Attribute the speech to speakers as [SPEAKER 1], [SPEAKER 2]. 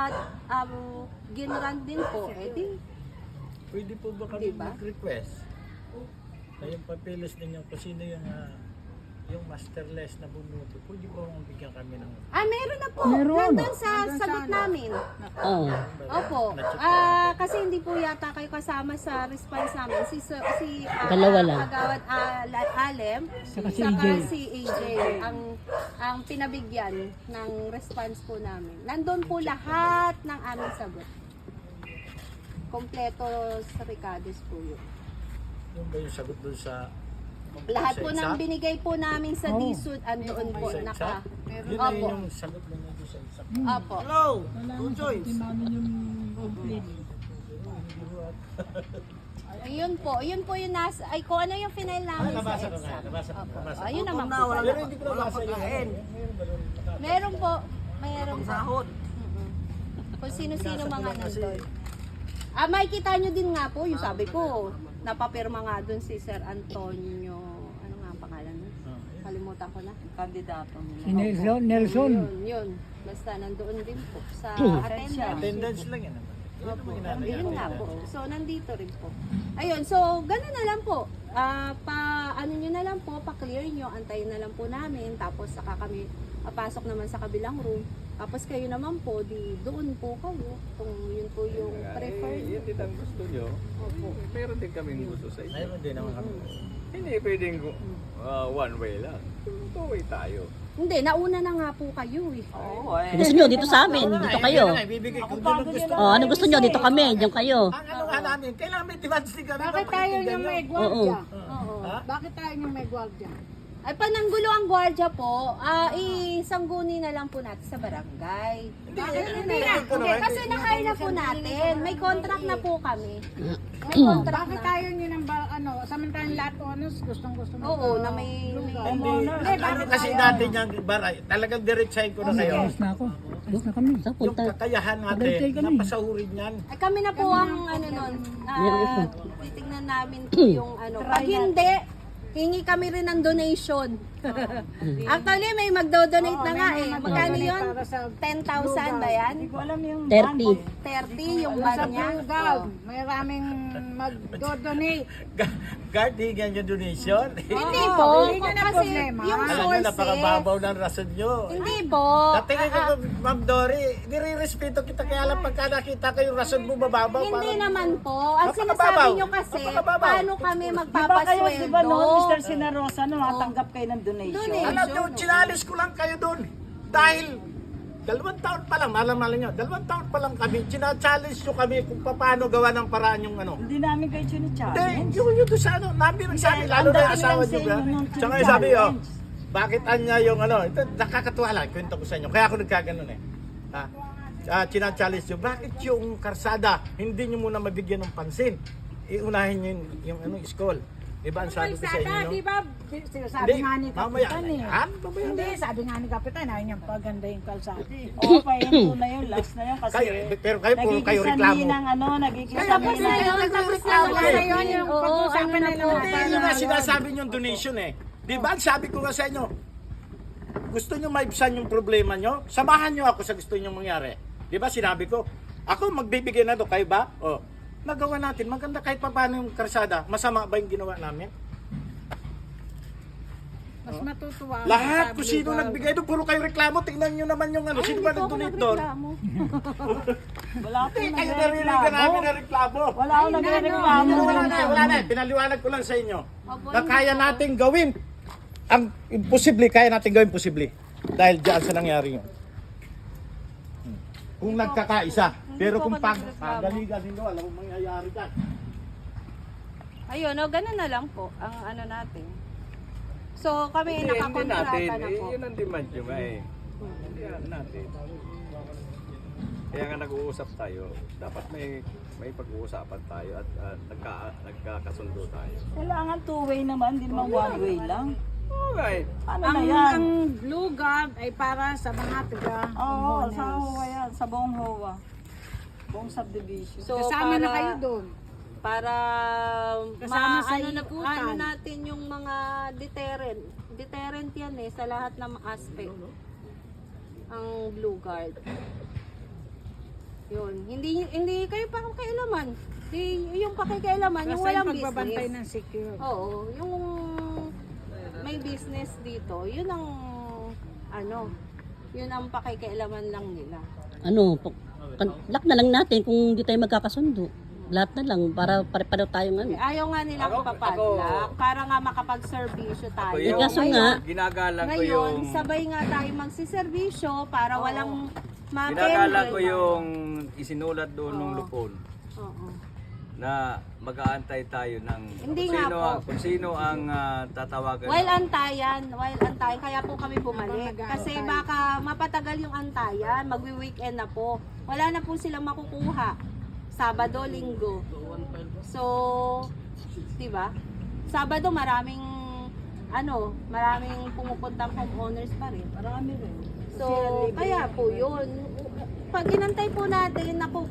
[SPEAKER 1] at ginran din po, di,
[SPEAKER 2] Pwede po ba kami
[SPEAKER 1] Diba?
[SPEAKER 2] mag-request? Na yung papilis ninyo kung sino yung masterless na bumuto, pwede ba mong bigyan kami ng...
[SPEAKER 1] meron na po.
[SPEAKER 3] Meron.
[SPEAKER 1] Nandun sa sagot namin.
[SPEAKER 4] Oo.
[SPEAKER 1] Opo. Kasi hindi po yata kayo kasama sa response namin. Si
[SPEAKER 4] Dalawa lang.
[SPEAKER 1] Kagawad Alem,
[SPEAKER 3] Saka si
[SPEAKER 1] saka
[SPEAKER 3] AJ.
[SPEAKER 1] si AJ ang pinabigyan ng response po namin. Nandun po lahat ng aming sagot. Kompleto sa Ricardo's po yun.
[SPEAKER 2] Yung ba yung sagot doon sa...
[SPEAKER 1] Lahat
[SPEAKER 2] sa
[SPEAKER 1] po
[SPEAKER 2] exam?
[SPEAKER 1] ng binigay po namin sa DSUD, andoon po,
[SPEAKER 2] Sa
[SPEAKER 1] naka...
[SPEAKER 2] exam? Yun na
[SPEAKER 1] Opo.
[SPEAKER 2] yung sagot ninyo doon sa exam.
[SPEAKER 1] Opo.
[SPEAKER 2] Hello!
[SPEAKER 3] Kailangan sagutin namin yung complaint.
[SPEAKER 1] Ayun po yung nasa, ay kung ano yung final namin sa
[SPEAKER 2] Nabasa ko nga,
[SPEAKER 1] exam.
[SPEAKER 2] nabasa ko.
[SPEAKER 1] Opo.
[SPEAKER 2] Nabasa ko.
[SPEAKER 1] Ayun naman po.
[SPEAKER 2] Pero hindi ko nabasa yun.
[SPEAKER 1] Meron po. Meron po.
[SPEAKER 5] Sahod.
[SPEAKER 1] Kung sino-sino
[SPEAKER 2] Binasa ko
[SPEAKER 1] mga
[SPEAKER 2] lang kasi.
[SPEAKER 1] nandun. Makikita nyo din nga po, yung sabi ko, napapirma nga dun si Sir Antonio, ano nga ang pangalan nun? Kalimutan ko na.
[SPEAKER 5] Kandidato
[SPEAKER 3] Si Nelson.
[SPEAKER 1] Yun. Basta nandoon din po sa attendance.
[SPEAKER 2] Attendance lang yan naman.
[SPEAKER 1] Opo, yun nga po. So, nandito rin po. Ayun, so, gano'n na lang po. Ano nyo na lang po, pa-clear nyo, antayin na lang po namin. Tapos, saka kami papasok naman sa kabilang room. Tapos, kayo naman po, di doon po kayo. Kung yun po yung preferred.
[SPEAKER 6] Yun din ang gusto nyo.
[SPEAKER 1] Opo.
[SPEAKER 6] Meron din kaming gusto sa inyo.
[SPEAKER 2] Mayroon din naman kami.
[SPEAKER 6] Hindi pwedeng one way lang. Two way tayo.
[SPEAKER 1] Hindi, nauna na nga po kayo eh.
[SPEAKER 5] Oo,
[SPEAKER 4] Gusto nyo dito sa amin, dito kayo.
[SPEAKER 2] Ibibigay ko doon ang gusto.
[SPEAKER 4] Oh, ano gusto nyo? Dito kami, diyan kayo.
[SPEAKER 2] Ang ano nga namin, kailangan may demands din kami.
[SPEAKER 7] Bakit tayo yung may
[SPEAKER 4] Oo.
[SPEAKER 7] gwardiya?
[SPEAKER 1] Oo.
[SPEAKER 2] Ha?
[SPEAKER 7] Bakit tayo yung may gwardiya?
[SPEAKER 1] Ay, pananggulo ang gwardiya po, isangguni na lang po natin sa barangay. Hindi kasi na-hire na po natin. May contract na po kami. May contract
[SPEAKER 7] Bakit
[SPEAKER 1] na.
[SPEAKER 7] tayo nyo ng samantalang lahat honors, gustong-gusto mo.
[SPEAKER 1] Oo, na may...
[SPEAKER 2] Hindi, ano kasi natin yung baray, talagang diretsahin ko na kayo.
[SPEAKER 3] Alis na ako. Alis na kami.
[SPEAKER 4] Sa
[SPEAKER 2] Yung
[SPEAKER 4] punta.
[SPEAKER 2] kakayahan natin,
[SPEAKER 3] Tagaytay kami.
[SPEAKER 2] napasahurin yan.
[SPEAKER 1] Ay, kami na po ang ano nun. Titignan namin po yung ano. Pag hindi, hingi kami rin ng donation. Actually, may magdo-donate na nga eh. Magkano yun? 10,000 ba yan?
[SPEAKER 5] Hindi ko alam yung
[SPEAKER 4] 30.
[SPEAKER 1] 30 yung
[SPEAKER 7] Sa
[SPEAKER 1] ban niya.
[SPEAKER 7] Bulgag, may raming mag-donate.
[SPEAKER 2] Guard, hinggan yung donation.
[SPEAKER 1] Hindi po.
[SPEAKER 7] Hindi nyo na
[SPEAKER 1] Kasi
[SPEAKER 7] problema.
[SPEAKER 1] yung
[SPEAKER 2] Alam nyo,
[SPEAKER 1] sources.
[SPEAKER 2] napakababaw ng rason nyo.
[SPEAKER 1] Hindi po.
[SPEAKER 2] Natingin ko, Ma'am Dory, nire-respeto kita kaya lang pagka nakita ko yung rason mo mababaw.
[SPEAKER 1] Hindi
[SPEAKER 2] parang-
[SPEAKER 1] naman po. Ang
[SPEAKER 2] Napakababaw.
[SPEAKER 1] sinasabi nyo kasi,
[SPEAKER 2] Napakababaw.
[SPEAKER 1] paano kami
[SPEAKER 5] Di ba kayo, di ba no,
[SPEAKER 1] magpapasweldo?
[SPEAKER 5] Mr. Sinarosa, no, natanggap kayo ng donation.
[SPEAKER 1] Donation.
[SPEAKER 2] Alam nyo, chinalis ko lang kayo doon. Dahil 2 taon pa lang, alam nyo, 2 taon pa lang kami, china-challenge nyo kami kung paano gawa ng paraan yung ano.
[SPEAKER 5] Hindi namin kayo
[SPEAKER 2] Hindi,
[SPEAKER 5] chine-challenge.
[SPEAKER 2] yung doon sa ano, namin nagsabi, lalo na yung asawa nyo ba? Tsaka yung sabi, oh, bakit anya yung ano, ito nakakatuwa lang, kwento ko sa inyo, kaya ako nagkaganon eh. China-challenge nyo, bakit yung karsada, hindi nyo muna mabigyan ng pansin? Iunahin nyo yung ano, school. Diba ang sabi ko sa inyo, no?
[SPEAKER 7] Di ba, sabi nga ni
[SPEAKER 2] mamaya,
[SPEAKER 7] Kapitan eh.
[SPEAKER 2] mamaya
[SPEAKER 7] Hindi, sabi nga ni Kapitan, ayaw niyang paganda yung kalsada.
[SPEAKER 5] Oo, pa yun na yun, last na yun kasi
[SPEAKER 2] pero kayo puro kayo reklamo.
[SPEAKER 5] ng ano, nagkikisami
[SPEAKER 1] Tapos na
[SPEAKER 5] ng...
[SPEAKER 1] yun, tapos na
[SPEAKER 7] Wala na yun yung
[SPEAKER 1] Oo,
[SPEAKER 7] pag-usapan
[SPEAKER 1] ano na
[SPEAKER 7] nila.
[SPEAKER 1] po.
[SPEAKER 2] Hindi, yun nga sinasabi nyo donation eh. Di ba? Sabi ko nga sa inyo, gusto nyo maibsan yung problema nyo? Samahan nyo ako sa gusto nyo mangyari. Di ba? Sinabi ko, ako magbibigay na to, kayo ba? O, nagawa natin. Maganda kahit pa paano yung karsada. Masama ba yung ginawa namin?
[SPEAKER 7] Mas matutuwa.
[SPEAKER 2] Lahat kung sino nagbigay doon, puro kayo reklamo. Tingnan nyo naman yung ano. Sino ba nag-donate doon?
[SPEAKER 5] Wala
[SPEAKER 2] Hindi,
[SPEAKER 5] akong
[SPEAKER 2] kayo narinig namin na reklamo.
[SPEAKER 5] Wala akong nagre-reklamo.
[SPEAKER 2] Wala na. Pinaliwanag ko lang sa inyo. Na kaya nating gawin. Ang imposible, kaya nating gawin posible. Dahil diyan sa nangyari yun. Kung nagkakaisa. Pero kung pagaligan nyo, alam mo mangyayari dyan.
[SPEAKER 1] Ayun, no, ganun na lang po ang ano natin. So, kami
[SPEAKER 6] Hindi
[SPEAKER 1] nakakontrata
[SPEAKER 6] natin,
[SPEAKER 1] na po.
[SPEAKER 6] yun ang demand nyo nga eh. Hindi natin. Kaya nga nag-uusap tayo, dapat may pag-uusapan tayo at nagkakasundo tayo.
[SPEAKER 5] Kailangan two-way naman, hindi naman one-way lang.
[SPEAKER 6] Okay.
[SPEAKER 5] Ano
[SPEAKER 7] Ang,
[SPEAKER 5] na yan?
[SPEAKER 7] ang Blue Guard ay para sa mga taga
[SPEAKER 5] Oo,
[SPEAKER 7] Homeowners.
[SPEAKER 5] sa HOA yan, sa buong HOA. Buong subdivision.
[SPEAKER 1] So,
[SPEAKER 7] Kasama na kayo doon.
[SPEAKER 1] Para
[SPEAKER 7] Kasama sa
[SPEAKER 1] ano na po,
[SPEAKER 7] iutan.
[SPEAKER 1] ano natin yung mga deterrent. Deterrent yan eh, sa lahat ng aspect. Ang Blue Guard. Yun. Hindi kayo pakikialaman. Yung pakikialaman, yung
[SPEAKER 7] Basta
[SPEAKER 1] walang
[SPEAKER 7] yung pagbabantay
[SPEAKER 1] business.
[SPEAKER 7] ng secure.
[SPEAKER 1] Oo, yung may business dito, yun ang yun ang pakikialaman lang nila.
[SPEAKER 4] Ano, lock na lang natin kung hindi tayo magkakasundo. Lahat na lang para pare-pareho tayong ano.
[SPEAKER 1] Ayaw nga nilang papadlock para nga makapag-servisyo tayo.
[SPEAKER 6] Ako yung
[SPEAKER 4] kaso nga,
[SPEAKER 6] ginagalang ko
[SPEAKER 1] Ngayon,
[SPEAKER 6] yung
[SPEAKER 1] sabay nga tayo magsiservisyo para walang
[SPEAKER 6] ginagalang ko yung isinulat doon ng lupon
[SPEAKER 1] Oo.
[SPEAKER 6] na mag-aantay tayo ng
[SPEAKER 1] Hindi nga po.
[SPEAKER 6] kung sino ang tatawagan.
[SPEAKER 1] While antayan, kaya po kami bumalik. Kasi baka mapatagal yung antayan, magwi-weekend na po. Wala na po silang makukuha. Sabado, Linggo. So, 'di ba? Sabado maraming pumupuntang homeowners pa rin.
[SPEAKER 5] Marami rin.
[SPEAKER 1] So, kaya po 'yun. Pag inantay po natin, naku,